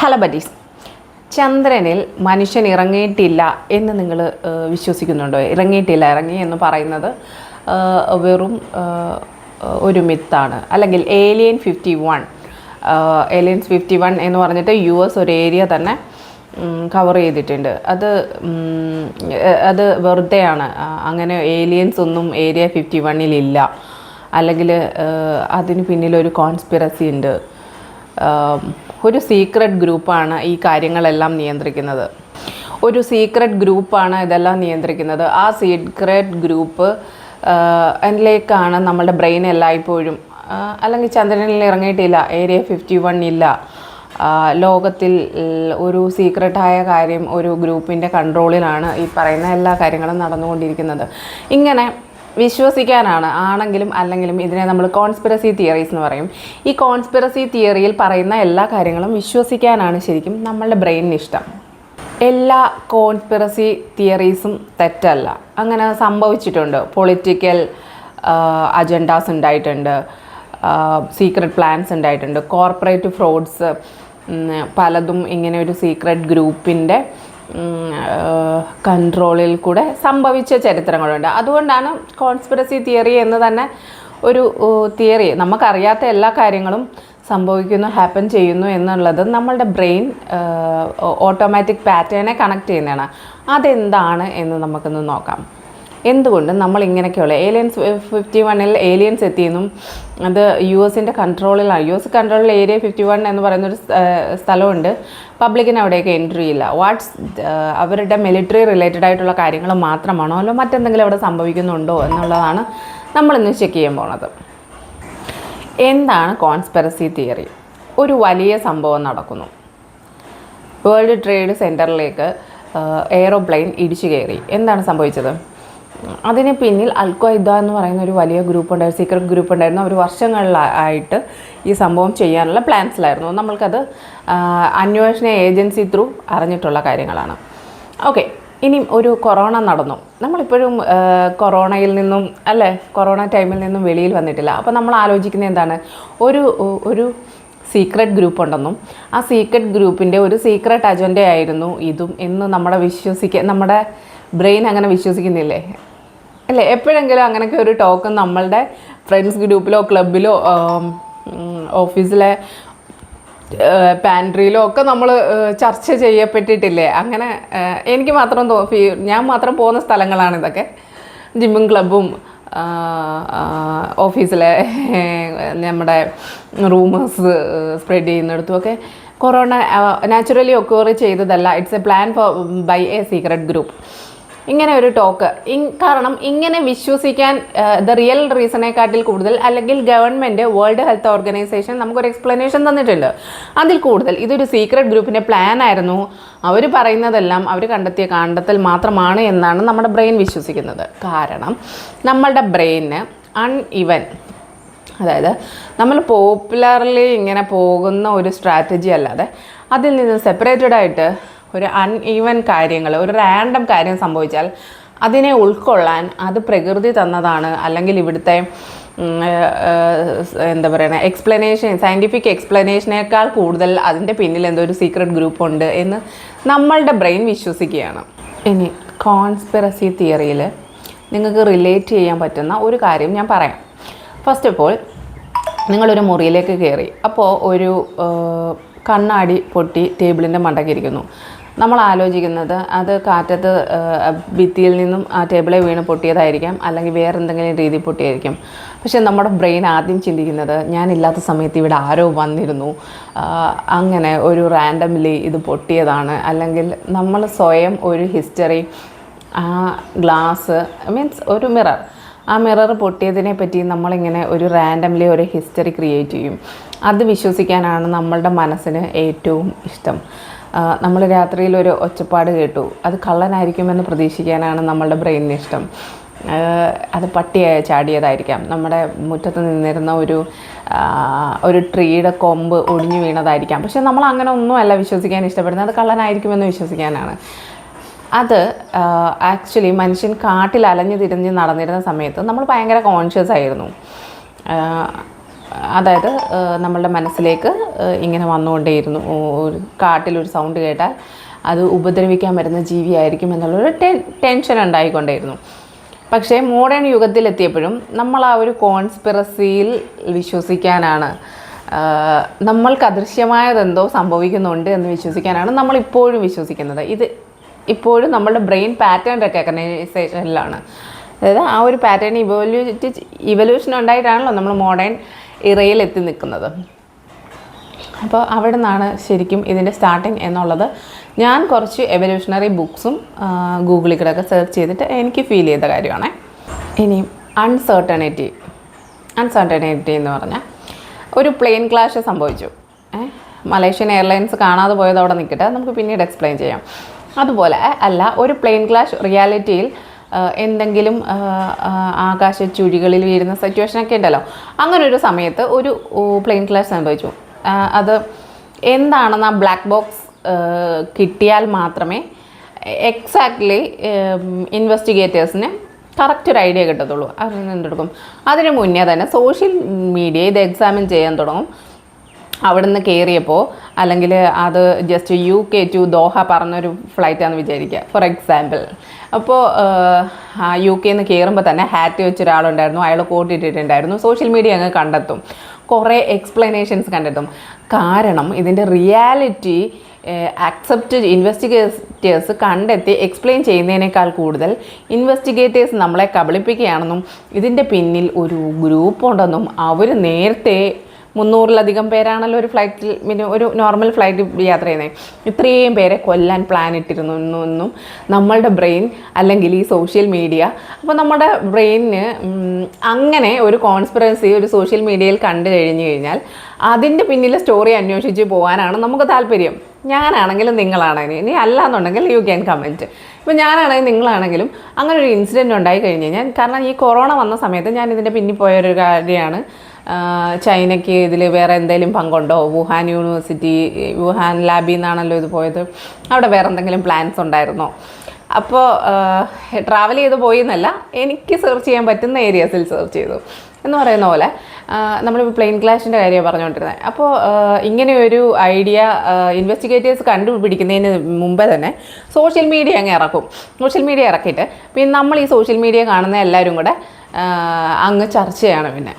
Hello buddies, ചന്ദ്രനിൽ മനുഷ്യൻ ഇറങ്ങിയിട്ടില്ല എന്ന് നിങ്ങൾ വിശ്വസിക്കുന്നുണ്ടോ? ഇറങ്ങി എന്ന് പറയുന്നത് വെറും ഒരു മിത്താണ്. അല്ലെങ്കിൽ ഏലിയൻസ് 51 എന്ന് പറഞ്ഞിട്ട് US ഒരു ഏരിയ തന്നെ കവർ ചെയ്തിട്ടുണ്ട്. അത് വെറുതെയാണ്. അങ്ങനെ ഏലിയൻസ് ഒന്നും ഏരിയ 51-ലില്ല. അല്ലെങ്കിൽ അതിന് പിന്നിലൊരു കോൺസ്പിറസി ഉണ്ട്. ഒരു സീക്രട്ട് ഗ്രൂപ്പാണ് ഈ കാര്യങ്ങളെല്ലാം നിയന്ത്രിക്കുന്നത്. ആ സീക്രട്ട് ഗ്രൂപ്പ് അതിലേക്കാണ് നമ്മുടെ ബ്രെയിൻ എല്ലായ്പ്പോഴും. അല്ലെങ്കിൽ ചന്ദ്രനിൽ ഇറങ്ങിയിട്ടില്ല, ഏരിയ 51 ഇല്ല. ലോകത്തിൽ ഒരു സീക്രട്ടായ കാര്യം ഒരു ഗ്രൂപ്പിൻ്റെ കൺട്രോളിലാണ് ഈ പറയുന്ന എല്ലാ കാര്യങ്ങളും നടന്നുകൊണ്ടിരിക്കുന്നത്. ഇങ്ങനെ വിശ്വസിക്കാനാണ് ആണെങ്കിലും അല്ലെങ്കിലും ഇതിനെ നമ്മൾ കോൺസ്പിറസി തിയറീസ് എന്ന് പറയും. ഈ കോൺസ്പിറസി തിയറിയിൽ പറയുന്ന എല്ലാ കാര്യങ്ങളും വിശ്വസിക്കാനാണ് ശരിക്കും നമ്മളുടെ ബ്രെയിനിന് ഇഷ്ടം. എല്ലാ കോൺസ്പിറസി തിയറീസും തെറ്റല്ല. അങ്ങനെ സംഭവിച്ചിട്ടുണ്ട്. പൊളിറ്റിക്കൽ അജണ്ടാസ് ഉണ്ടായിട്ടുണ്ട്, സീക്രട്ട് പ്ലാൻസ് ഉണ്ടായിട്ടുണ്ട്, കോർപ്പറേറ്റ് ഫ്രോഡ്സ് പലതും ഇങ്ങനെ ഒരു സീക്രട്ട് ഗ്രൂപ്പിൻ്റെ കൺട്രോളിൽ കൂടെ സംഭവിച്ച ചരിത്രങ്ങളുണ്ട്. അതുകൊണ്ടാണ് കോൺസ്പിറസി തിയറി എന്ന് തന്നെ ഒരു തിയറി. നമുക്കറിയാത്ത എല്ലാ കാര്യങ്ങളും സംഭവിക്കുന്നു, ഹാപ്പൻ ചെയ്യുന്നു എന്നുള്ളത് നമ്മളുടെ ബ്രെയിൻ ഓട്ടോമാറ്റിക് പാറ്റേണെ കണക്ട് ചെയ്യുന്നതാണ്. അതെന്താണ് എന്ന് നമുക്കൊന്ന് നോക്കാം. എന്തുകൊണ്ട് നമ്മൾ ഇങ്ങനെയൊക്കെയുള്ള ഏലിയൻസ് 51-ൽ ഏലിയൻസ് എത്തിയെന്നും അത് US കൺട്രോളിലാണ്. US കൺട്രോളിൽ ഏരിയ 51 എന്ന് പറയുന്നൊരു സ്ഥലമുണ്ട്. പബ്ലിക്കിന് അവിടെയൊക്കെ എൻട്രി ഇല്ല. അവരുടെ മിലിറ്ററി റിലേറ്റഡ് ആയിട്ടുള്ള കാര്യങ്ങൾ മാത്രമാണോ അല്ലോ മറ്റെന്തെങ്കിലും അവിടെ സംഭവിക്കുന്നുണ്ടോ എന്നുള്ളതാണ് നമ്മളിന്ന് ചെക്ക് ചെയ്യാൻ പോണത്. എന്താണ് കോൺസ്പിറസി തിയറി? ഒരു വലിയ സംഭവം നടക്കുന്നു. വേൾഡ് ട്രേഡ് സെൻറ്ററിലേക്ക് എയ്റോപ്ലെയിൻ ഇടിച്ചു കയറി. എന്താണ് സംഭവിച്ചത്? അതിന് പിന്നിൽ അൽ-ഖ്വയ്ദ എന്ന് പറയുന്ന ഒരു വലിയ ഗ്രൂപ്പുണ്ടായിരുന്നു, സീക്രട്ട് ഗ്രൂപ്പ് ഉണ്ടായിരുന്നു. അവർ വർഷങ്ങളിലായിട്ട് ഈ സംഭവം ചെയ്യാനുള്ള പ്ലാൻസിലായിരുന്നു. നമ്മൾക്കത് അന്വേഷണ ഏജൻസി ത്രൂ അറിഞ്ഞിട്ടുള്ള കാര്യങ്ങളാണ്. ഓക്കെ, ഇനി ഒരു കൊറോണ നടന്നു. നമ്മളിപ്പോഴും കൊറോണ ടൈമിൽ നിന്നും വെളിയിൽ വന്നിട്ടില്ല. അപ്പോൾ നമ്മൾ ആലോചിക്കുന്നത് എന്താണ്? ഒരു സീക്രട്ട് ഗ്രൂപ്പ് ഉണ്ടെന്നും ആ സീക്രട്ട് ഗ്രൂപ്പിൻ്റെ ഒരു സീക്രട്ട് അജണ്ടയായിരുന്നു ഇതും എന്ന് നമ്മുടെ ബ്രെയിൻ അങ്ങനെ വിശ്വസിക്കുന്നില്ലേ? അല്ലേ? എപ്പോഴെങ്കിലും അങ്ങനെയൊക്കെ ഒരു ടോക്ക് നമ്മളുടെ ഫ്രണ്ട്സ് ഗ്രൂപ്പിലോ ക്ലബിലോ ഓഫീസിലെ പാൻട്രിയിലോ ഒക്കെ നമ്മൾ ചർച്ച ചെയ്യപ്പെട്ടിട്ടില്ലേ? അങ്ങനെ ഞാൻ മാത്രം പോകുന്ന സ്ഥലങ്ങളാണ് ഇതൊക്കെ. ജിമ്മും ക്ലബും ഓഫീസിലെ നമ്മുടെ റൂമേഴ്സ് സ്പ്രെഡ് ചെയ്യുന്നിടത്തുമൊക്കെ കൊറോണ നാച്ചുറലി ഒക്കൂർ ചെയ്തതല്ല. It's a plan by a secret group. ഇങ്ങനെ ഒരു ടോക്ക്. കാരണം ഇങ്ങനെ വിശ്വസിക്കാൻ ദ റിയൽ റീസണേക്കാട്ടിൽ കൂടുതൽ, അല്ലെങ്കിൽ ഗവൺമെൻറ്, വേൾഡ് ഹെൽത്ത് ഓർഗനൈസേഷൻ നമുക്കൊരു എക്സ്പ്ലനേഷൻ തന്നിട്ടുണ്ട്. അതിൽ കൂടുതൽ ഇതൊരു സീക്രട്ട് ഗ്രൂപ്പിൻ്റെ പ്ലാൻ ആയിരുന്നു. അവർ പറയുന്നതെല്ലാം അവർ കണ്ടെത്തിയ കണ്ടെത്തൽ മാത്രമാണ് എന്നാണ് നമ്മുടെ ബ്രെയിൻ വിശ്വസിക്കുന്നത്. കാരണം നമ്മളുടെ ബ്രെയിന് അതായത് നമ്മൾ പോപ്പുലർലി ഇങ്ങനെ പോകുന്ന ഒരു സ്ട്രാറ്റജി അല്ലാതെ അതിൽ നിന്ന് സെപ്പറേറ്റഡ് ആയിട്ട് ഒരു അൺഈവൻ കാര്യങ്ങൾ, ഒരു റാൻഡം കാര്യം സംഭവിച്ചാൽ അതിനെ ഉൾക്കൊള്ളാൻ അത് പ്രകൃതി തന്നതാണ്, അല്ലെങ്കിൽ ഇവിടുത്തെ സയൻറ്റിഫിക് എക്സ്പ്ലനേഷനേക്കാൾ കൂടുതൽ അതിൻ്റെ പിന്നിൽ എന്തോ ഒരു സീക്രട്ട് ഗ്രൂപ്പ് ഉണ്ട് എന്ന് നമ്മളുടെ ബ്രെയിൻ വിശ്വസിക്കുകയാണ്. ഇനി കോൺസ്പിറസി തിയറിയിൽ നിങ്ങൾക്ക് റിലേറ്റ് ചെയ്യാൻ പറ്റുന്ന ഒരു കാര്യം ഞാൻ പറയാം. ഫസ്റ്റ് ഓഫ് ഓൾ, നിങ്ങളൊരു മുറിയിലേക്ക് കയറി. അപ്പോൾ ഒരു കണ്ണാടി പൊട്ടി ടേബിളിൻ്റെ മണ്ടക്കിരിക്കുന്നു. നമ്മൾ ആലോചിക്കുന്നത് അത് കാറ്റത്ത് ഭിത്തിയിൽ നിന്നും ആ ടേബിളെ വീണ് പൊട്ടിയതായിരിക്കാം, അല്ലെങ്കിൽ വേറെ എന്തെങ്കിലും രീതി പൊട്ടിയായിരിക്കും. പക്ഷേ നമ്മുടെ ബ്രെയിൻ ആദ്യം ചിന്തിക്കുന്നത് ഞാനില്ലാത്ത സമയത്ത് ഇവിടെ ആരോ വന്നിരുന്നു, അങ്ങനെ ഒരു റാൻഡംലി ഇത് പൊട്ടിയതാണ്. അല്ലെങ്കിൽ നമ്മൾ സ്വയം ഒരു ഹിസ്റ്ററി, ആ ഗ്ലാസ് ഒരു മിറർ, ആ മിറർ പൊട്ടിയതിനെ പറ്റി നമ്മളിങ്ങനെ ഒരു റാൻഡംലി ഒരു ഹിസ്റ്ററി ക്രിയേറ്റ് ചെയ്യും. അത് വിശ്വസിക്കാനാണ് നമ്മളുടെ മനസ്സിന് ഏറ്റവും ഇഷ്ടം. നമ്മൾ രാത്രിയിൽ ഒരു ഒച്ചപ്പാട് കേട്ടു, അത് കള്ളനായിരിക്കുമെന്ന് പ്രതീക്ഷിക്കാനാണ് നമ്മളുടെ ബ്രെയിനിന് ഇഷ്ടം. അത് പട്ടിയായി ചാടിയതായിരിക്കാം, നമ്മുടെ മുറ്റത്ത് നിന്നിരുന്ന ഒരു ട്രീയുടെ കൊമ്പ് ഒടിഞ്ഞു വീണതായിരിക്കാം. പക്ഷെ നമ്മൾ അങ്ങനെ ഒന്നുമല്ല വിശ്വസിക്കാൻ ഇഷ്ടപ്പെടുന്നത്, അത് കള്ളനായിരിക്കുമെന്ന് വിശ്വസിക്കാനാണ്. അത് ആക്ച്വലി മനുഷ്യൻ കാട്ടിൽ അലഞ്ഞു തിരിഞ്ഞ് നടന്നിരുന്ന സമയത്ത് നമ്മൾ ഭയങ്കര കോൺഷ്യസ് ആയിരുന്നു. അതായത് നമ്മളുടെ മനസ്സിലേക്ക് ഇങ്ങനെ വന്നുകൊണ്ടേയിരുന്നു. ഒരു കാട്ടിലൊരു സൗണ്ട് കേട്ടാൽ അത് ഉപദ്രവിക്കാൻ വരുന്ന ജീവിയായിരിക്കും എന്നുള്ളൊരു ടെൻഷൻ ഉണ്ടായിക്കൊണ്ടേയിരുന്നു. പക്ഷേ മോഡേൺ യുഗത്തിലെത്തിയപ്പോഴും നമ്മൾ ആ ഒരു കോൺസ്പിറസിയിൽ വിശ്വസിക്കാനാണ്, നമ്മൾക്ക് അദൃശ്യമായതെന്തോ സംഭവിക്കുന്നുണ്ട് എന്ന് വിശ്വസിക്കാനാണ് നമ്മളിപ്പോഴും വിശ്വസിക്കുന്നത്. ഇത് ഇപ്പോഴും നമ്മളുടെ ബ്രെയിൻ പാറ്റേൺ റെക്കഗ്നൈസേഷനിലാണ്. അതായത് ആ ഒരു പാറ്റേൺ ഇവല്യൂഷൻ ഉണ്ടായിട്ടാണല്ലോ നമ്മൾ മോഡേൺ ഇറയിൽ എത്തി നിൽക്കുന്നത്. അപ്പോൾ അവിടെ നിന്നാണ് ശരിക്കും ഇതിൻ്റെ സ്റ്റാർട്ടിങ് എന്നുള്ളത് ഞാൻ കുറച്ച് എവല്യൂഷണറി ബുക്സും ഗൂഗിളിൽ കൂടെയൊക്കെ സെർച്ച് ചെയ്തിട്ട് എനിക്ക് ഫീൽ ചെയ്ത കാര്യമാണ്. ഇനിയും അൺസർട്ടനിറ്റി എന്ന് പറഞ്ഞാൽ ഒരു പ്ലെയിൻ ക്രാഷ് സംഭവിച്ചു. മലേഷ്യൻ എയർലൈൻസ് കാണാതെ പോയത് അവിടെ നിൽക്കട്ടെ, നമുക്ക് പിന്നീട് എക്സ്പ്ലെയിൻ ചെയ്യാം. അതുപോലെ അല്ല, ഒരു പ്ലെയിൻ ക്രാഷ് റിയാലിറ്റിയിൽ എന്തെങ്കിലും ആകാശ ചുഴികളിൽ വീഴുന്ന സിറ്റുവേഷനൊക്കെ ഉണ്ടല്ലോ. അങ്ങനെ ഒരു സമയത്ത് ഒരു പ്ലെയിൻ ക്രാഷ് സംഭവിച്ചു. അത് എന്താണെന്ന് ആ ബ്ലാക്ക് ബോക്സ് കിട്ടിയാൽ മാത്രമേ എക്സാക്ട്ലി ഇൻവെസ്റ്റിഗേറ്റേഴ്സിന് കറക്റ്റ് ഒരു ഐഡിയ കിട്ടത്തുള്ളൂ. അതിന് എന്തെടുക്കും? അതിന് മുന്നേ തന്നെ സോഷ്യൽ മീഡിയ ഇത് എക്സാമിൻ ചെയ്യാൻ തുടങ്ങും. അവിടെ നിന്ന് കയറിയപ്പോൾ, അല്ലെങ്കിൽ അത് ജസ്റ്റ് UK to ദോഹ പറഞ്ഞൊരു ഫ്ലൈറ്റാണെന്ന് വിചാരിക്കുക ഫോർ എക്സാമ്പിൾ. അപ്പോൾ UK നിന്ന് കയറുമ്പോൾ തന്നെ ഹാറ്റ് വെച്ചൊരാളുണ്ടായിരുന്നു, അയാൾ കോട്ട് ഇട്ടിട്ടുണ്ടായിരുന്നു. സോഷ്യൽ മീഡിയ അങ്ങ് കണ്ടെത്തും, കുറേ എക്സ്പ്ലനേഷൻസ് കണ്ടെത്തും. കാരണം ഇതിൻ്റെ റിയാലിറ്റി അക്സെപ്റ്റ് ഇൻവെസ്റ്റിഗേറ്റേഴ്സ് കണ്ടെത്തി എക്സ്പ്ലെയിൻ ചെയ്യുന്നതിനേക്കാൾ കൂടുതൽ ഇൻവെസ്റ്റിഗേറ്റേഴ്സ് നമ്മളെ കബളിപ്പിക്കുകയാണെന്നും ഇതിൻ്റെ പിന്നിൽ ഒരു ഗ്രൂപ്പ് ഉണ്ടെന്നും അവർ നേരത്തെ 300-ലധികം പേരാണല്ലോ ഒരു ഫ്ലൈറ്റിൽ, ഒരു നോർമൽ ഫ്ലൈറ്റ് യാത്ര ചെയ്യുന്നത്, ഇത്രയും പേരെ കൊല്ലാൻ പ്ലാൻ ഇട്ടിരുന്നു എന്നും നമ്മളുടെ ബ്രെയിൻ അല്ലെങ്കിൽ ഈ സോഷ്യൽ മീഡിയ. അപ്പോൾ നമ്മുടെ ബ്രെയിനിന് അങ്ങനെ ഒരു കോൺസ്പിറസി ഒരു സോഷ്യൽ മീഡിയയിൽ കണ്ടു കഴിഞ്ഞാൽ അതിൻ്റെ പിന്നിലെ സ്റ്റോറി അന്വേഷിച്ച് പോകാനാണ് നമുക്ക് താല്പര്യം. ഞാനാണെങ്കിലും നിങ്ങളാണെങ്കിലും, ഇനി അല്ല എന്നുണ്ടെങ്കിൽ യു ക്യാൻ കമൻറ്റ്. ഇപ്പോൾ ഞാനാണെങ്കിലും നിങ്ങളാണെങ്കിലും അങ്ങനെ ഒരു ഇൻസിഡൻറ്റ് ഉണ്ടായി കഴിഞ്ഞ് കഴിഞ്ഞാൽ, കാരണം ഈ കൊറോണ വന്ന സമയത്ത് ഞാൻ ഇതിൻ്റെ പിന്നിൽ പോയൊരു കാര്യമാണ്, ചൈനയ്ക്ക് ഇതിൽ വേറെ എന്തെങ്കിലും പങ്കുണ്ടോ, വുഹാൻ ലാബിൽ നിന്നാണല്ലോ ഇത് പോയത്, അവിടെ വേറെ എന്തെങ്കിലും പ്ലാൻസ് ഉണ്ടായിരുന്നോ? അപ്പോൾ ട്രാവൽ ചെയ്ത് പോയി എന്നല്ല, എനിക്ക് സെർച്ച് ചെയ്യാൻ പറ്റുന്ന ഏരിയാസിൽ സെർച്ച് ചെയ്തു എന്ന് പറയുന്ന പോലെ നമ്മളിപ്പോൾ പ്ലെയിൻ ക്രാഷിൻ്റെ കാര്യമാണ് പറഞ്ഞുകൊണ്ടിരുന്നത്. അപ്പോൾ ഇങ്ങനെയൊരു ഐഡിയ ഇൻവെസ്റ്റിഗേറ്റേഴ്സ് കണ്ടുപിടിക്കുന്നതിന് മുമ്പേ തന്നെ സോഷ്യൽ മീഡിയ അങ്ങ് ഇറക്കും. സോഷ്യൽ മീഡിയ ഇറക്കിയിട്ട് പിന്നെ നമ്മൾ ഈ സോഷ്യൽ മീഡിയ കാണുന്ന എല്ലാവരും കൂടെ അങ്ങ് ചർച്ചയാണ്. പിന്നെ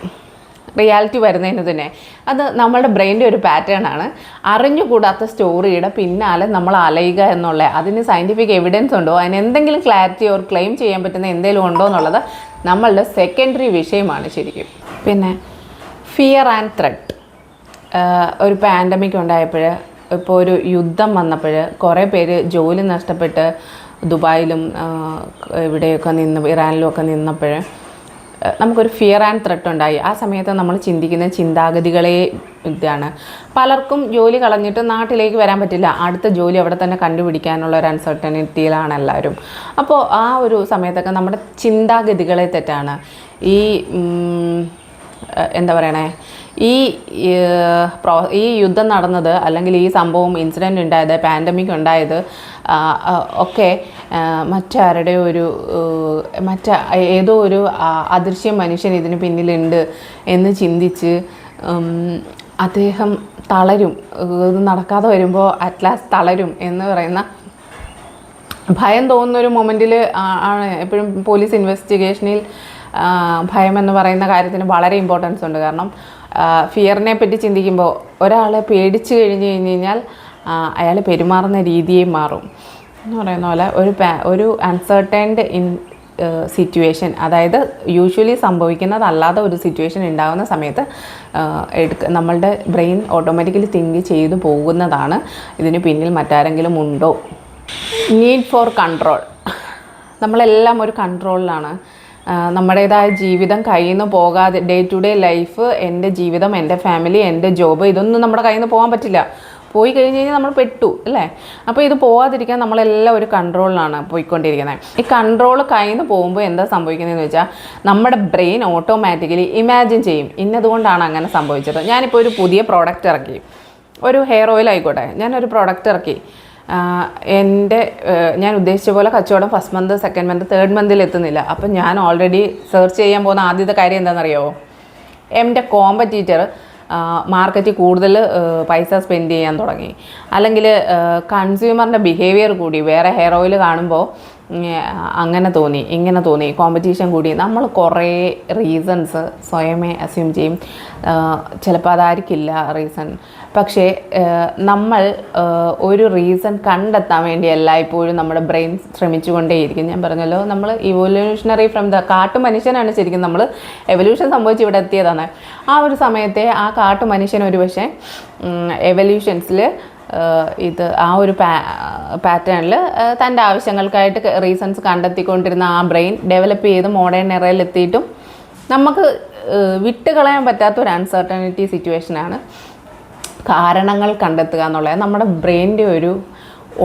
റിയാലിറ്റി വരുന്നതിന് തന്നെ അത് നമ്മളുടെ ബ്രെയിൻ്റെ ഒരു പാറ്റേൺ ആണ്. അറിഞ്ഞുകൂടാത്ത സ്റ്റോറിയുടെ പിന്നാലെ നമ്മൾ അലയുക എന്നുള്ള, അതിന് സയൻറ്റിഫിക് എവിഡൻസ് ഉണ്ടോ, അതിന് എന്തെങ്കിലും ക്ലാരിറ്റി ഓർ ക്ലെയിം ചെയ്യാൻ പറ്റുന്ന എന്തെങ്കിലും ഉണ്ടോ എന്നുള്ളത് നമ്മളുടെ സെക്കൻഡറി വിഷയമാണ് ശരിക്കും. പിന്നെ ഫിയർ ആൻഡ് ത്രെറ്റ്. ഒരു പാൻഡമിക് ഉണ്ടായപ്പോൾ, ഇപ്പോൾ ഒരു യുദ്ധം വന്നപ്പോൾ കുറേ പേര് ജോലി നഷ്ടപ്പെട്ട് ദുബായിലും ഇവിടെയൊക്കെ ഇറാനിലും ഒക്കെ നിന്നപ്പോൾ നമുക്കൊരു ഫിയർ ആൻഡ് ത്രെറ്റ് ഉണ്ടായി. ആ സമയത്ത് നമ്മൾ ചിന്തിക്കുന്ന ചിന്താഗതികളെ ഇതാണ്. പലർക്കും ജോലി കളഞ്ഞിട്ട് നാട്ടിലേക്ക് വരാൻ പറ്റില്ല, അടുത്ത ജോലി അവിടെ തന്നെ കണ്ടുപിടിക്കാനുള്ള ഒരു അൺസർട്ടനിറ്റിയിലാണ് എല്ലാവരും. അപ്പോൾ ആ ഒരു സമയത്തൊക്കെ നമ്മുടെ ചിന്താഗതികളെ തെറ്റാണ്. ഈ എന്താ പറയണേ, ഈ യുദ്ധം നടന്നത്, അല്ലെങ്കിൽ ഈ സംഭവം ഇൻസിഡൻറ്റ് ഉണ്ടായത്, പാൻഡമിക് ഉണ്ടായത് ഒക്കെ ഏതോ ഒരു അദൃശ്യ മനുഷ്യൻ ഇതിന് പിന്നിലുണ്ട് എന്ന് ചിന്തിച്ച് അദ്ദേഹം തളരും, ഇത് നടക്കാതെ വരുമ്പോൾ അറ്റ്ലാസ്റ്റ് തളരും എന്ന് പറയുന്ന ഭയം തോന്നുന്നൊരു മൊമെൻറ്റിൽ ആണ് എപ്പോഴും പോലീസ് ഇൻവെസ്റ്റിഗേഷനിൽ ഭയം എന്ന് പറയുന്ന കാര്യത്തിന് വളരെ ഇമ്പോർട്ടൻസ് ഉണ്ട്. കാരണം ഫിയറിനെ പറ്റി ചിന്തിക്കുമ്പോൾ ഒരാളെ പേടിച്ച് കഴിഞ്ഞാൽ അയാൾ പെരുമാറുന്ന രീതിയെ മാറും എന്ന് പറയുന്ന പോലെ ഒരു അൺസർട്ടൻഡ് സിറ്റുവേഷൻ, അതായത് യൂഷ്വലി സംഭവിക്കുന്നതല്ലാതെ ഒരു സിറ്റുവേഷൻ ഉണ്ടാകുന്ന സമയത്ത് നമ്മളുടെ ബ്രെയിൻ ഓട്ടോമാറ്റിക്കലി തിങ്ക് ചെയ്തു പോകുന്നതാണ് ഇതിന് പിന്നിൽ മറ്റാരെങ്കിലും ഉണ്ടോ. Need for control. നമ്മളെല്ലാം ഒരു കൺട്രോളിലാണ്. നമ്മുടേതായ ജീവിതം കയ്യിൽ നിന്ന് പോകാതെ, ഡേ ടു ഡേ ലൈഫ്, എൻ്റെ ജീവിതം, എൻ്റെ ഫാമിലി, എൻ്റെ ജോബ്, ഇതൊന്നും നമ്മുടെ കയ്യിൽ നിന്ന് പോകാൻ പറ്റില്ല. പോയി കഴിഞ്ഞ് കഴിഞ്ഞാൽ നമ്മൾ പെട്ടു അല്ലേ. അപ്പോൾ ഇത് പോകാതിരിക്കാൻ നമ്മളെല്ലാം ഒരു കൺട്രോളിലാണ് പോയിക്കൊണ്ടിരിക്കുന്നത്. ഈ കൺട്രോൾ കയ്യിൽ നിന്ന് പോകുമ്പോൾ എന്താ സംഭവിക്കുന്നതെന്ന് വെച്ചാൽ നമ്മുടെ ബ്രെയിൻ ഓട്ടോമാറ്റിക്കലി ഇമാജിൻ ചെയ്യും, ഇന്നതുകൊണ്ടാണ് അങ്ങനെ സംഭവിച്ചത്. ഞാനിപ്പോൾ ഒരു പുതിയ പ്രോഡക്റ്റ് ഇറക്കി, ഒരു ഹെയർ ഓയിൽ ആയിക്കോട്ടെ, ഞാനൊരു പ്രോഡക്റ്റ് ഇറക്കി, ഞാൻ ഉദ്ദേശിച്ച പോലെ കച്ചവടം first month, second month, third മന്തിൽ എത്തുന്നില്ല. അപ്പം ഞാൻ ഓൾറെഡി സെർച്ച് ചെയ്യാൻ പോകുന്ന ആദ്യത്തെ കാര്യം എന്താണെന്നറിയാമോ? എൻ്റെ കോമ്പറ്റീറ്റർ മാർക്കറ്റിൽ കൂടുതൽ പൈസ സ്പെൻഡ് ചെയ്യാൻ തുടങ്ങി, അല്ലെങ്കിൽ കൺസ്യൂമറിൻ്റെ ബിഹേവിയർ കൂടി, വേറെ ഹെയർ ഓയിൽ കാണുമ്പോൾ അങ്ങനെ തോന്നി, ഇങ്ങനെ തോന്നി, കോമ്പറ്റീഷൻ കൂടി, നമ്മൾ കുറേ റീസൺസ് സ്വയമേ അസ്യൂം ചെയ്യും. ചിലപ്പോൾ അതായിരിക്കില്ല റീസൺ, പക്ഷേ നമ്മൾ ഒരു റീസൺ കണ്ടെത്താൻ വേണ്ടി എല്ലായ്പ്പോഴും നമ്മുടെ ബ്രെയിൻ ശ്രമിച്ചുകൊണ്ടേയിരിക്കും. ഞാൻ പറഞ്ഞല്ലോ, നമ്മൾ ഇവല്യൂഷണറി ഫ്രം ദ കാട്ടു മനുഷ്യനാണ് ശരിക്കും, നമ്മൾ എവല്യൂഷൻ സംഭവിച്ച് ഇവിടെ എത്തിയതാണ്. ആ ഒരു സമയത്തെ ആ കാട്ടു മനുഷ്യൻ ഒരു പക്ഷേ എവല്യൂഷൻസിൽ ഇത് ആ ഒരു പാറ്റേണിൽ തൻ്റെ ആവശ്യങ്ങൾക്കായിട്ട് റീസൺസ് കണ്ടെത്തിക്കൊണ്ടിരുന്ന ആ ബ്രെയിൻ ഡെവലപ്പ് ചെയ്ത് മോഡേൺ എറയിൽ എത്തിയിട്ടും നമുക്ക് വിട്ടുകളയാൻ പറ്റാത്ത ഒരു അൺസർട്ടനിറ്റി സിറ്റുവേഷനാണ് കാരണങ്ങൾ കണ്ടെത്തുക എന്നുള്ളത്. നമ്മുടെ ബ്രെയിനിൻ്റെ ഒരു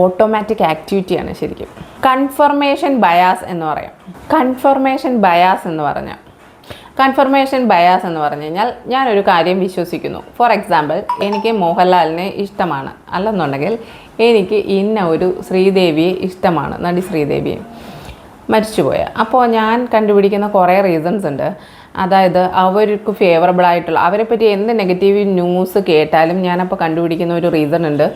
ഓട്ടോമാറ്റിക് ആക്ടിവിറ്റിയാണ് ശരിക്കും. കൺഫർമേഷൻ ബയാസ് എന്ന് പറയാം. കൺഫർമേഷൻ ബയാസ് എന്ന് പറഞ്ഞു കഴിഞ്ഞാൽ ഞാനൊരു കാര്യം വിശ്വസിക്കുന്നു. ഫോർ എക്സാമ്പിൾ, എനിക്ക് മോഹൻലാലിനെ ഇഷ്ടമാണ്, അല്ലെന്നുണ്ടെങ്കിൽ എനിക്ക് ഇന്ന ഒരു ശ്രീദേവിയെ ഇഷ്ടമാണ്, നടി ശ്രീദേവിയെ, മരിച്ചുപോയ. അപ്പോൾ ഞാൻ കണ്ടുപിടിക്കുന്ന കുറേ റീസൺസ് ഉണ്ട്. അതായത് അവർക്ക് ഫേവറബിൾ ആയിട്ടുള്ള, അവരെ പറ്റി എന്ത് നെഗറ്റീവ് ന്യൂസ് കേട്ടാലും ഞാനപ്പോൾ കണ്ടുപിടിക്കുന്ന ഒരു റീസൺ ഉണ്ട്.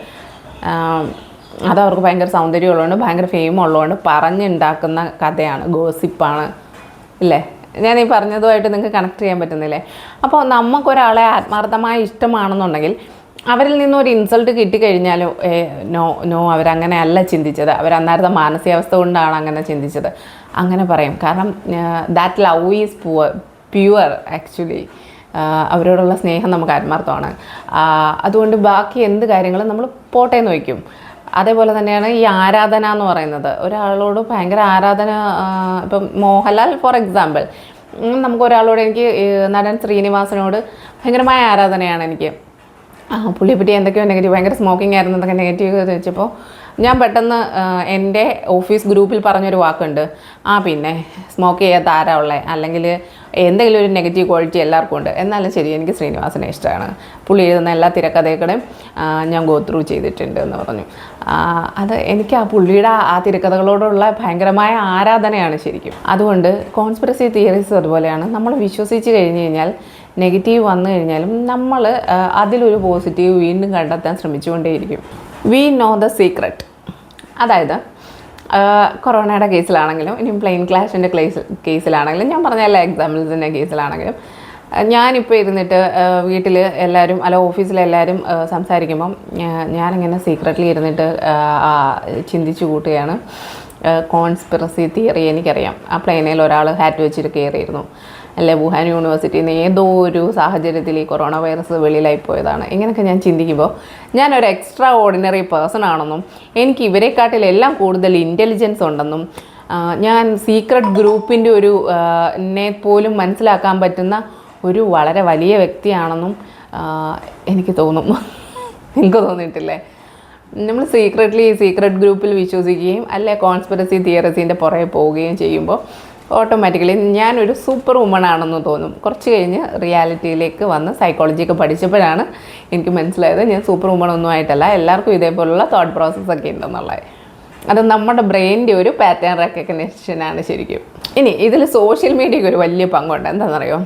അതവർക്ക് ഭയങ്കര സൗന്ദര്യമുള്ളതുകൊണ്ട്, ഭയങ്കര ഫെയിം ഉള്ളതുകൊണ്ട് പറഞ്ഞുണ്ടാക്കുന്ന കഥയാണ്, ഗോസിപ്പാണ്, ഇല്ലേ? ഞാൻ ഈ പറഞ്ഞതുമായിട്ട് നിങ്ങൾക്ക് കണക്ട് ചെയ്യാൻ പറ്റുന്നില്ലേ? അപ്പോൾ നമുക്കൊരാളെ ആത്മാർത്ഥമായി ഇഷ്ടമാണെന്നുണ്ടെങ്കിൽ അവരിൽ നിന്നൊരു ഇൻസൾട്ട് കിട്ടിക്കഴിഞ്ഞാലോ നോ അവരങ്ങനെ അല്ല ചിന്തിച്ചത്, അവരന്നേരത്തെ മാനസികാവസ്ഥ കൊണ്ടാണ് അങ്ങനെ ചിന്തിച്ചത്, അങ്ങനെ പറയും. കാരണം that love is pure actually. അവരോടുള്ള സ്നേഹം നമുക്ക് ആത്മാർത്ഥമാണ്. അതുകൊണ്ട് ബാക്കി എന്ത് കാര്യങ്ങളും നമ്മൾ പോട്ടേന്ന് വയ്ക്കും. അതേപോലെ തന്നെയാണ് ഈ ആരാധന എന്ന് പറയുന്നത്. ഒരാളോട് ഭയങ്കര ആരാധന, ഇപ്പം മോഹൻലാൽ ഫോർ എക്സാമ്പിൾ, നമുക്കൊരാളോട്, എനിക്ക് നടൻ ശ്രീനിവാസനോട് ഭയങ്കരമായ ആരാധനയാണ് എനിക്ക്. പുള്ളിയെപ്പറ്റി എന്തൊക്കെയോ നെഗറ്റീവ്, ഭയങ്കര സ്മോക്കിംഗ് ആയിരുന്നു എന്നൊക്കെ നെഗറ്റീവ് വെച്ചപ്പോൾ ഞാൻ പെട്ടെന്ന് എൻ്റെ ഓഫീസ് ഗ്രൂപ്പിൽ പറഞ്ഞൊരു വാക്കുണ്ട്, പിന്നെ സ്മോക്ക് ചെയ്യാത്ത ആരാ ഉള്ളത്, അല്ലെങ്കിൽ എന്തെങ്കിലും ഒരു നെഗറ്റീവ് ക്വാളിറ്റി എല്ലാവർക്കും ഉണ്ട്. എന്നാലും ശരി, എനിക്ക് ശ്രീനിവാസനെ ഇഷ്ടമാണ്, പുള്ളി എഴുതുന്ന എല്ലാ തിരക്കഥകളുടെയും ഞാൻ ഗോ ത്രൂ ചെയ്തിട്ടുണ്ട് എന്ന് പറഞ്ഞു. അത് എനിക്ക് ആ പുള്ളിയുടെ ആ തിരക്കഥകളോടുള്ള ഭയങ്കരമായ ആരാധനയാണ് ശരിക്കും. അതുകൊണ്ട് കോൺസ്പിറസി തിയറീസ് അതുപോലെയാണ്. നമ്മൾ വിശ്വസിച്ച് കഴിഞ്ഞ് കഴിഞ്ഞാൽ നെഗറ്റീവ് വന്നു കഴിഞ്ഞാലും നമ്മൾ അതിലൊരു പോസിറ്റീവ് വീണ്ടും കണ്ടെത്താൻ ശ്രമിച്ചുകൊണ്ടേയിരിക്കും. We know the secret. അതായത് കൊറോണയുടെ കേസിലാണെങ്കിലും, ഇനിയും പ്ലെയിൻ ക്ലാഷിൻ്റെ കേസിലാണെങ്കിലും, ഞാൻ പറഞ്ഞ എല്ലാ എക്സാമ്പിൾസിൻ്റെ കേസിലാണെങ്കിലും, ഞാനിപ്പോൾ ഇരുന്നിട്ട് വീട്ടിൽ എല്ലാവരും അല്ല ഓഫീസിലെല്ലാവരും സംസാരിക്കുമ്പം ഞാനിങ്ങനെ സീക്രട്ട്ലി ഇരുന്നിട്ട് ചിന്തിച്ചു കൂട്ടുകയാണ്. കോൺസ്പിറസി തിയറി എനിക്കറിയാം. ആ പ്ലെയിനിൽ ഒരാൾ ഹാറ്റ് വെച്ചിട്ട് കയറിയിരുന്നു, അല്ലെ വുഹാൻ യൂണിവേഴ്സിറ്റിയിൽ നിന്ന് ഏതോ ഒരു സാഹചര്യത്തിൽ ഈ കൊറോണ വൈറസ് വെളിയിലായി പോയതാണ്. ഇങ്ങനെയൊക്കെ ഞാൻ ചിന്തിക്കുമ്പോൾ ഞാനൊരു എക്സ്ട്രാ ഓർഡിനറി പേഴ്സൺ ആണെന്നും എനിക്ക് ഇവരെക്കാട്ടിലെല്ലാം കൂടുതൽ ഇൻ്റലിജൻസ് ഉണ്ടെന്നും ഞാൻ സീക്രട്ട് ഗ്രൂപ്പിൻ്റെ ഒരു എന്നെ പോലും മനസ്സിലാക്കാൻ പറ്റുന്ന ഒരു വളരെ വലിയ വ്യക്തിയാണെന്നും എനിക്ക് തോന്നും. നിങ്ങൾക്ക് തോന്നിയിട്ടില്ലേ? നമ്മൾ സീക്രട്ട് ഗ്രൂപ്പിൽ വിശ്വസിക്കുകയും അല്ലെ കോൺസ്പിറസി തിയറീസിൻ്റെ പുറകെ പോവുകയും ചെയ്യുമ്പോൾ ഓട്ടോമാറ്റിക്കലി ഞാനൊരു സൂപ്പർ വുമൺ ആണെന്ന് തോന്നും. കുറച്ച് കഴിഞ്ഞ് റിയാലിറ്റിയിലേക്ക് വന്ന് സൈക്കോളജിയൊക്കെ പഠിച്ചപ്പോഴാണ് എനിക്ക് മനസ്സിലായത് ഞാൻ സൂപ്പർ വുമൺ ഒന്നും ആയിട്ടല്ല, എല്ലാവർക്കും ഇതേപോലുള്ള തോട്ട് പ്രോസസ്സൊക്കെ ഉണ്ടെന്നുള്ളത്. അത് നമ്മുടെ ബ്രെയിനിൻ്റെ ഒരു പാറ്റേൺ റെക്കഗ്നിഷനാണ് ശരിക്കും. ഇനി ഇതിൽ സോഷ്യൽ മീഡിയയ്ക്ക് ഒരു വലിയ പങ്കുണ്ട്. എന്താണെന്നറിയോ?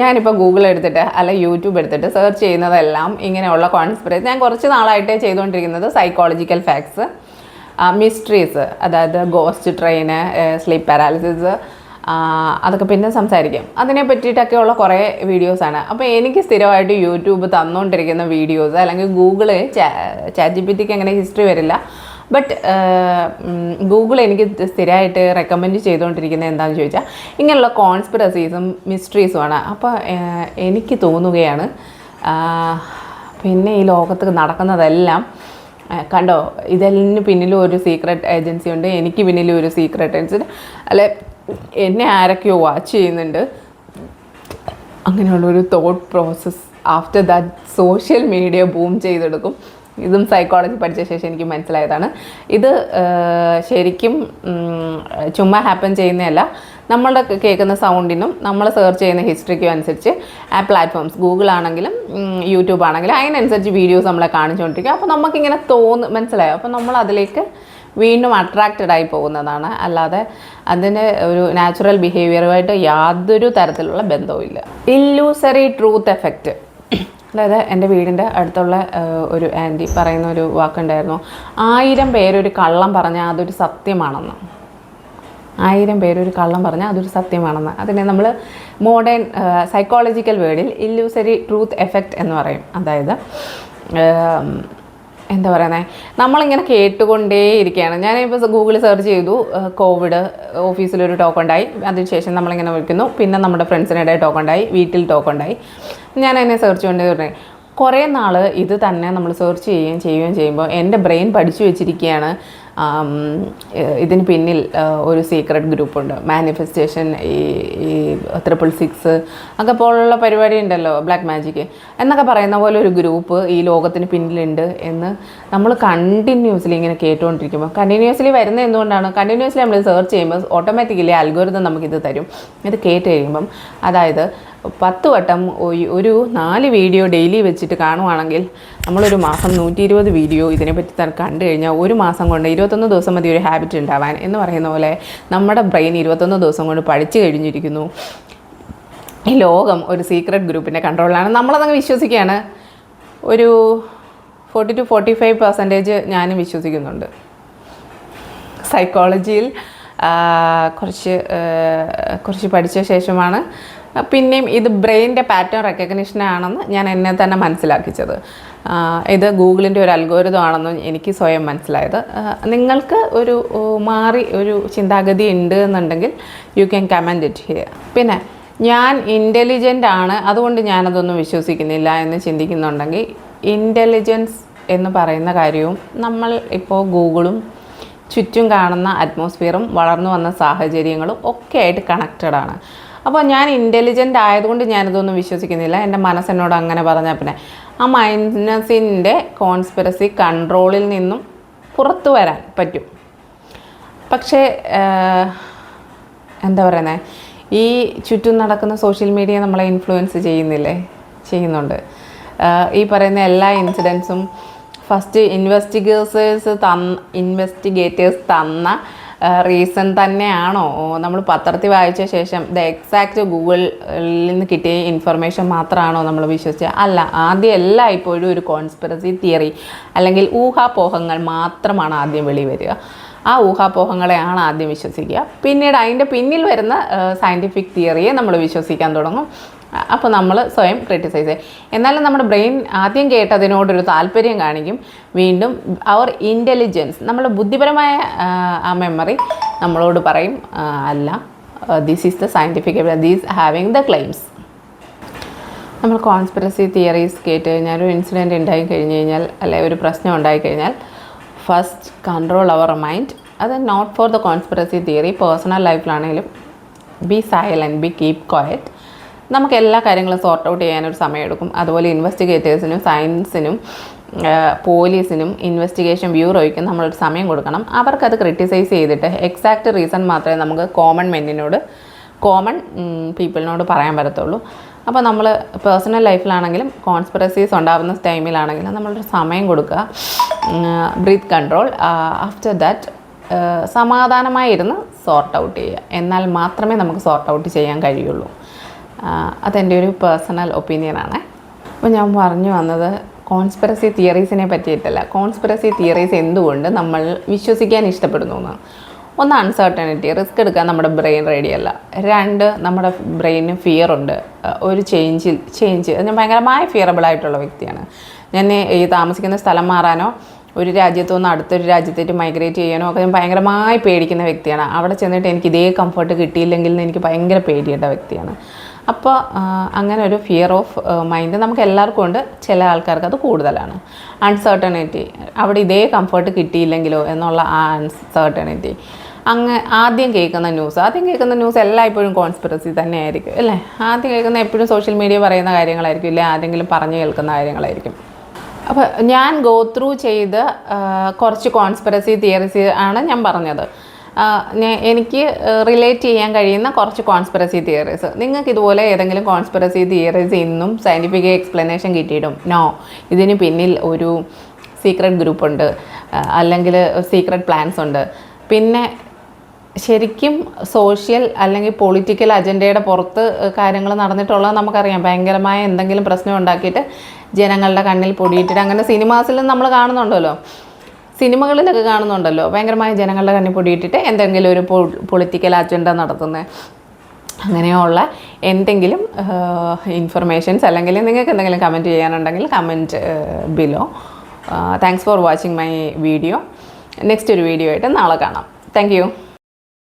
ഞാനിപ്പോൾ ഗൂഗിൾ എടുത്തിട്ട് അല്ല യൂട്യൂബ് എടുത്തിട്ട് സെർച്ച് ചെയ്യുന്നതെല്ലാം ഇങ്ങനെയുള്ള കോൺസ്പിറസി. ഞാൻ കുറച്ച് നാളായിട്ടേ ചെയ്തുകൊണ്ടിരിക്കുന്നത് സൈക്കോളജിക്കൽ ഫാക്ട്സ്, മിസ്റ്ററീസ്, അതായത് ഗോസ്റ്റ് ട്രെയിന്, സ്ലീപ്പ് പാരാലിസിസ്, അതൊക്കെ പിന്നെ സംസാരിക്കാം. അതിനെ പറ്റിയിട്ടൊക്കെയുള്ള കുറേ വീഡിയോസാണ്. അപ്പോൾ എനിക്ക് സ്ഥിരമായിട്ട് യൂട്യൂബ് തന്നുകൊണ്ടിരിക്കുന്ന വീഡിയോസ്, അല്ലെങ്കിൽ ഗൂഗിള് ചാറ്റ് ജിപിടിക്ക് അങ്ങനെ ഹിസ്റ്ററി വരില്ല, ബട്ട് ഗൂഗിൾ എനിക്ക് സ്ഥിരമായിട്ട് റെക്കമെൻഡ് ചെയ്തുകൊണ്ടിരിക്കുന്നത് എന്താണെന്ന് ചോദിച്ചാൽ ഇങ്ങനെയുള്ള കോൺസ്പിറസീസും മിസ്റ്ററീസുമാണ്. അപ്പോൾ എനിക്ക് തോന്നുകയാണ് പിന്നെ ഈ ലോകത്ത് നടക്കുന്നതെല്ലാം കണ്ടോ, ഇതിന് പിന്നിലും ഒരു സീക്രട്ട് ഏജൻസി ഉണ്ട്, എനിക്ക് പിന്നിലും ഒരു സീക്രട്ട് ഏജൻസി, അല്ലെ എന്നെ ആരൊക്കെയോ വാച്ച് ചെയ്യുന്നുണ്ട്. അങ്ങനെയുള്ളൊരു thought process after that social media boom ചെയ്തെടുക്കും. ഇതും സൈക്കോളജി പഠിച്ച ശേഷം എനിക്ക് മനസ്സിലായതാണ്. ഇത് ശരിക്കും ചുമ്മാ ഹാപ്പൻ ചെയ്യുന്നതല്ല. നമ്മളുടെ കേൾക്കുന്ന സൗണ്ടിനും നമ്മൾ സെർച്ച് ചെയ്യുന്ന ഹിസ്റ്ററിക്കും അനുസരിച്ച് ആ പ്ലാറ്റ്ഫോംസ്, ഗൂഗിൾ ആണെങ്കിലും യൂട്യൂബ് ആണെങ്കിലും അതിനനുസരിച്ച് വീഡിയോസ് നമ്മളെ കാണിച്ചുകൊണ്ടിരിക്കും. അപ്പോൾ നമുക്കിങ്ങനെ മനസ്സിലായോ? അപ്പോൾ നമ്മൾ അതിലേക്ക് വീണ്ടും അട്രാക്റ്റഡ് ആയി പോകുന്നതാണ്. അല്ലാതെ അതിന് ഒരു നാച്ചുറൽ ബിഹേവിയറുമായിട്ട് യാതൊരു തരത്തിലുള്ള ബന്ധവുമില്ല. ഇല്ലൂസറി ട്രൂത്ത് എഫക്റ്റ്, അതായത് എൻ്റെ വീടിൻ്റെ അടുത്തുള്ള ഒരു ആൻറ്റി പറയുന്ന ഒരു വാക്കുണ്ടായിരുന്നു, 1000 പേരൊരു കള്ളം പറഞ്ഞാൽ അതൊരു സത്യമാണെന്ന്. 1000 പേരൊരു കള്ളം പറഞ്ഞാൽ അതൊരു സത്യമാണെന്ന്. അതിനെ നമ്മൾ മോഡേൺ സൈക്കോളജിക്കൽ വേർഡിൽ ഇല്ലൂസറി ട്രൂത്ത് എഫക്റ്റ് എന്ന് പറയും. അതായത് എന്താ പറയുന്നത്, നമ്മളിങ്ങനെ കേട്ടുകൊണ്ടേയിരിക്കുകയാണ്. ഞാനിപ്പോൾ ഗൂഗിളിൽ സെർച്ച് ചെയ്തു കോവിഡ്, ഓഫീസിലൊരു ടോക്ക് ഉണ്ടായി, അതിനുശേഷം നമ്മളിങ്ങനെ വിളിക്കുന്നു, പിന്നെ നമ്മുടെ ഫ്രണ്ട്സിനിടെ ടോക്ക് ഉണ്ടായി, വീട്ടിൽ ടോക്ക് ഉണ്ടായി. ഞാൻ അതിനെ സെർച്ച് കൊണ്ടേ കുറേ നാൾ ഇത് തന്നെ നമ്മൾ സെർച്ച് ചെയ്യുകയും ചെയ്യുമ്പോൾ എൻ്റെ ബ്രെയിൻ പഠിച്ചു വെച്ചിരിക്കുകയാണ് ഇതിന് പിന്നിൽ ഒരു സീക്രട്ട് ഗ്രൂപ്പുണ്ട്, മാനിഫെസ്റ്റേഷൻ, ഈ 666 ഒക്കെ പോലുള്ള പരിപാടി ഉണ്ടല്ലോ, ബ്ലാക്ക് മാജിക് എന്നൊക്കെ പറയുന്ന പോലെ ഒരു ഗ്രൂപ്പ് ഈ ലോകത്തിന് പിന്നിലുണ്ട് എന്ന് നമ്മൾ കണ്ടിന്യൂസ്ലി ഇങ്ങനെ കേട്ടുകൊണ്ടിരിക്കുമ്പോൾ, കണ്ടിന്യൂസ്ലി വരുന്നത് എന്തുകൊണ്ടാണ്, കണ്ടിന്യൂസ്ലി നമ്മൾ സെർച്ച് ചെയ്യുമ്പോൾ ഓട്ടോമാറ്റിക്കലി അൽഗോരിതം നമുക്കിത് തരും. ഇത് കേട്ട് കഴിയുമ്പം, അതായത് 10 വട്ടം ഒരു 4 വീഡിയോ ഡെയിലി വെച്ചിട്ട് കാണുവാണെങ്കിൽ നമ്മളൊരു മാസം 120 വീഡിയോ ഇതിനെപ്പറ്റി കണ്ടു കഴിഞ്ഞാൽ ഒരു മാസം കൊണ്ട് 21 ദിവസം മതി ഒരു ഹാബിറ്റ് ഉണ്ടാവാൻ എന്ന് പറയുന്ന പോലെ നമ്മുടെ ബ്രെയിൻ 21 ദിവസം കൊണ്ട് പഠിച്ചു കഴിഞ്ഞിരിക്കുന്നു. ഈ ലോകം ഒരു സീക്രട്ട് ഗ്രൂപ്പിൻ്റെ കൺട്രോളിലാണ്. നമ്മളതങ്ങ് വിശ്വസിക്കുകയാണ്. ഒരു 40-45% ഞാനും വിശ്വസിക്കുന്നുണ്ട്. സൈക്കോളജിയിൽ കുറച്ച് പഠിച്ച ശേഷമാണ് പിന്നെയും ഇത് ബ്രെയിനിൻ്റെ പാറ്റേൺ റെക്കഗ്നിഷനാണെന്ന് ഞാൻ എന്നെ തന്നെ മനസ്സിലാക്കിച്ചത്. ഇത് ഗൂഗിളിൻ്റെ ഒരു അൽഗോരിതം ആണെന്ന് എനിക്ക് സ്വയം മനസ്സിലായത്. നിങ്ങൾക്ക് ഒരു ചിന്താഗതി ഉണ്ട് എന്നുണ്ടെങ്കിൽ you can comment it here. പിന്നെ ഞാൻ ഇൻ്റലിജൻ്റ് ആണ് അതുകൊണ്ട് ഞാനതൊന്നും വിശ്വസിക്കുന്നില്ല എന്ന് ചിന്തിക്കുന്നുണ്ടെങ്കിൽ, ഇൻ്റലിജൻസ് എന്ന് പറയുന്ന കാര്യവും നമ്മൾ ഇപ്പോൾ ഗൂഗിളും ചുറ്റും കാണുന്ന അറ്റ്മോസ്ഫിയറും വളർന്നു വന്ന സാഹചര്യങ്ങളും ഒക്കെ ആയിട്ട് കണക്റ്റഡാണ്. അപ്പോൾ ഞാൻ ഇൻ്റലിജൻ്റ് ആയതുകൊണ്ട് ഞാനിതൊന്നും വിശ്വസിക്കുന്നില്ല, എൻ്റെ മനസ്സെന്നോട് അങ്ങനെ പറഞ്ഞാൽ പിന്നെ ആ മൈനസിൻ്റെ കോൺസ്പിറസി കൺട്രോളിൽ നിന്നും പുറത്തു വരാൻ പറ്റും. പക്ഷേ എന്താ പറയുന്നത്, ഈ ചുറ്റും നടക്കുന്ന സോഷ്യൽ മീഡിയ നമ്മളെ ഇൻഫ്ലുവൻസ് ചെയ്യുന്നുണ്ട്. ഈ പറയുന്ന എല്ലാ ഇൻസിഡൻസും ഫസ്റ്റ് ഇൻവെസ്റ്റിഗേറ്റേഴ്സ് തന്ന റീസൺ തന്നെയാണോ, നമ്മൾ പത്രത്തിൽ വായിച്ച ശേഷം എക്സാക്റ്റ് ഗൂഗിളിൽ നിന്ന് കിട്ടിയ ഇൻഫർമേഷൻ മാത്രമാണോ നമ്മൾ വിശ്വസിച്ചത്? അല്ല, ആദ്യം എല്ലായ്പ്പോഴും ഒരു കോൺസ്പിറസി തിയറി അല്ലെങ്കിൽ ഊഹാപോഹങ്ങൾ മാത്രമാണ് ആദ്യം വെളിവരിക. ആ ഊഹാപോഹങ്ങളെയാണ് ആദ്യം വിശ്വസിക്കുക. പിന്നീട് അതിൻ്റെ പിന്നിൽ വരുന്ന സയൻറ്റിഫിക് തിയറിയെ നമ്മൾ വിശ്വസിക്കാൻ തുടങ്ങും. അപ്പോൾ നമ്മൾ സ്വയം ക്രിറ്റിസൈസ് ചെയ്യും. എന്നാലും നമ്മുടെ ബ്രെയിൻ ആദ്യം കേട്ടതിനോടൊരു താല്പര്യം കാണിക്കും. വീണ്ടും അവർ ഇൻ്റലിജൻസ്, നമ്മുടെ ബുദ്ധിപരമായ ആ മെമ്മറി നമ്മളോട് പറയും, അല്ല, this is the scientific, these having the claims. നമ്മൾ കോൺസ്പിറസി തിയറീസ് കേട്ട് കഴിഞ്ഞാൽ, ഒരു ഇൻസിഡൻറ്റ് ഉണ്ടായി കഴിഞ്ഞ് കഴിഞ്ഞാൽ, അല്ലെങ്കിൽ ഒരു പ്രശ്നം ഉണ്ടായിക്കഴിഞ്ഞാൽ, ഫസ്റ്റ് കൺട്രോൾ അവർ മൈൻഡ്. അത് not for the conspiracy theory, personal ലൈഫിലാണെങ്കിലും be silent, be keep quiet. നമുക്ക് എല്ലാ കാര്യങ്ങളും സോർട്ട് ഔട്ട് ചെയ്യാനൊരു സമയമെടുക്കും. അതുപോലെ ഇൻവെസ്റ്റിഗേറ്റേഴ്സിനും സയൻസിനും പോലീസിനും ഇൻവെസ്റ്റിഗേഷൻ ബ്യൂറോയ്ക്കും നമ്മളൊരു സമയം കൊടുക്കണം. അവർക്കത് ക്രിറ്റിസൈസ് ചെയ്തിട്ട് എക്സാക്റ്റ് റീസൺ മാത്രമേ നമുക്ക് കോമൺ പീപ്പിളിനോട് പറയാൻ പറ്റത്തുള്ളൂ. അപ്പോൾ നമ്മൾ പേഴ്സണൽ ലൈഫിലാണെങ്കിലും കോൺസ്പിറസീസ് ഉണ്ടാകുന്ന ടൈമിലാണെങ്കിലും നമ്മളൊരു സമയം കൊടുക്കുക, ബ്രീത്ത് കൺട്രോൾ. ആഫ്റ്റർ ദാറ്റ് സമാധാനമായിരുന്ന് സോർട്ട് ഔട്ട് ചെയ്യുക. എന്നാൽ മാത്രമേ നമുക്ക് സോർട്ട് ഔട്ട് ചെയ്യാൻ കഴിയുള്ളൂ. അതെൻ്റെ ഒരു പേഴ്സണൽ ഒപ്പീനിയനാണ്. അപ്പോൾ ഞാൻ പറഞ്ഞു വന്നത് കോൺസ്പിറസി തിയറീസിനെ പറ്റിയിട്ടല്ല, കോൺസ്പിറസി തിയറീസ് എന്തുകൊണ്ട് നമ്മൾ വിശ്വസിക്കാൻ ഇഷ്ടപ്പെടുന്നു എന്നാണ്. ഒന്ന്, അൺസർട്ടനിറ്റി, റിസ്ക് എടുക്കാൻ നമ്മുടെ ബ്രെയിൻ റെഡിയല്ല. 2, നമ്മുടെ ബ്രെയിന് ഫിയറുണ്ട്. ഒരു ചേഞ്ച് ഞാൻ ഭയങ്കരമായ ഫിയറബിളായിട്ടുള്ള വ്യക്തിയാണ്. ഞാൻ ഈ താമസിക്കുന്ന സ്ഥലം മാറാനോ ഒരു രാജ്യത്തു നിന്ന് അടുത്തൊരു രാജ്യത്തേക്ക് മൈഗ്രേറ്റ് ചെയ്യാനോ ഒക്കെ ഞാൻ ഭയങ്കരമായി പേടിക്കുന്ന വ്യക്തിയാണ്. അവിടെ ചെന്നിട്ട് എനിക്ക് ഇതേ കംഫർട്ട് കിട്ടിയില്ലെങ്കിൽ എനിക്ക് ഭയങ്കര പേടിയേണ്ട വ്യക്തിയാണ്. അപ്പോൾ അങ്ങനെ ഒരു ഫിയർ ഓഫ് മൈൻഡ് നമുക്ക് എല്ലാവർക്കും ഉണ്ട്, ചില ആൾക്കാർക്ക് അത് കൂടുതലാണ്. അൺസർട്ടനിറ്റി, അവിടെ ഇതേ കംഫർട്ട് കിട്ടിയില്ലെങ്കിലോ എന്നുള്ള ആ അൺസർട്ടനിറ്റി. ആദ്യം കേൾക്കുന്ന ന്യൂസ് എല്ലായ്പ്പോഴും കോൺസ്പിറസി തന്നെയായിരിക്കും, അല്ലേ? ആദ്യം കേൾക്കുന്ന എപ്പോഴും സോഷ്യൽ മീഡിയ പറയുന്ന കാര്യങ്ങളായിരിക്കും, ഇല്ലേ ആരെങ്കിലും പറഞ്ഞു കേൾക്കുന്ന കാര്യങ്ങളായിരിക്കും. അപ്പോൾ ഞാൻ ഗോ ത്രൂ ചെയ്ത് കുറച്ച് കോൺസ്പിറസി തിയറീസ് ആണ് ഞാൻ പറഞ്ഞത്. എനിക്ക് റിലേറ്റ് ചെയ്യാൻ കഴിയുന്ന കുറച്ച് കോൺസ്പിറസി തിയറീസ്. നിങ്ങൾക്ക് ഇതുപോലെ ഏതെങ്കിലും കോൺസ്പിറസി തിയറീസ് ഇന്നും സയൻറ്റിഫിക് എക്സ്പ്ലനേഷൻ കിട്ടിയിട്ടും ഇതിന് പിന്നിൽ ഒരു സീക്രട്ട് ഗ്രൂപ്പുണ്ട്, അല്ലെങ്കിൽ സീക്രട്ട് പ്ലാൻസ് ഉണ്ട്. പിന്നെ ശരിക്കും സോഷ്യൽ അല്ലെങ്കിൽ പൊളിറ്റിക്കൽ അജണ്ടയുടെ പുറത്ത് കാര്യങ്ങൾ നടന്നിട്ടുള്ളത് നമുക്കറിയാം. ഭയങ്കരമായ എന്തെങ്കിലും പ്രശ്നം ഉണ്ടാക്കിയിട്ട് ജനങ്ങളുടെ കണ്ണിൽ പൊടിയിട്ടിട്ട്, അങ്ങനെ സിനിമാസിലും നമ്മൾ കാണുന്നുണ്ടല്ലോ, സിനിമകളിലൊക്കെ കാണുന്നുണ്ടല്ലോ, ഭയങ്കരമായ ജനങ്ങളുടെ കണ്ണിൽ പൊടിയിട്ടിട്ട് എന്തെങ്കിലും ഒരു പൊളിറ്റിക്കൽ അജണ്ട നടത്തുന്നത്. അങ്ങനെയുള്ള എന്തെങ്കിലും ഇൻഫർമേഷൻസ് അല്ലെങ്കിൽ നിങ്ങൾക്ക് എന്തെങ്കിലും കമൻറ്റ് ചെയ്യാനുണ്ടെങ്കിൽ comment below. Thanks for watching my video. Next ഒരു വീഡിയോ ആയിട്ട് നാളെ കാണാം. Thank U.